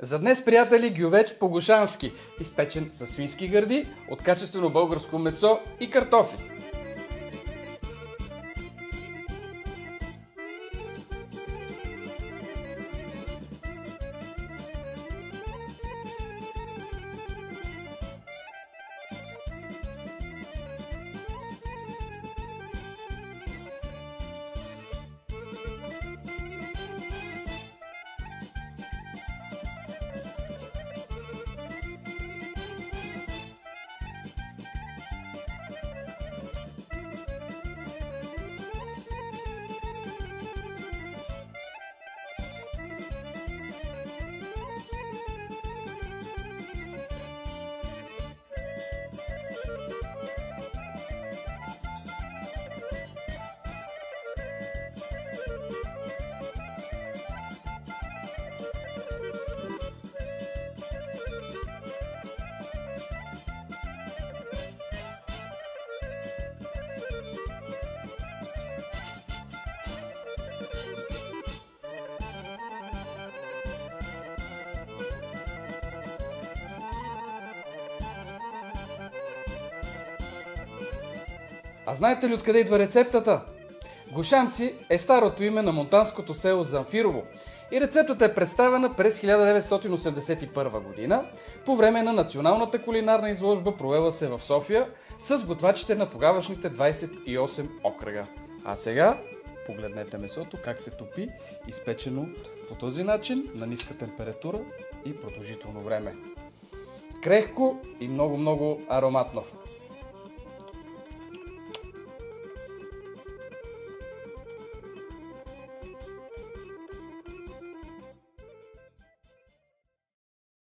За днес, приятели, гювеч по-гошански, изпечен със свински гърди, от качествено българско месо и картофи. А знаете ли откъде идва рецептата? Гошанци е старото име на монтанското село Замфирово и рецептата е представена през 1981 година по време на националната кулинарна изложба, провела се в София с готвачите на тогавашните 28 окръга. А сега погледнете месото как се топи, изпечено по този начин на ниска температура и продължително време. Крехко и много ароматно.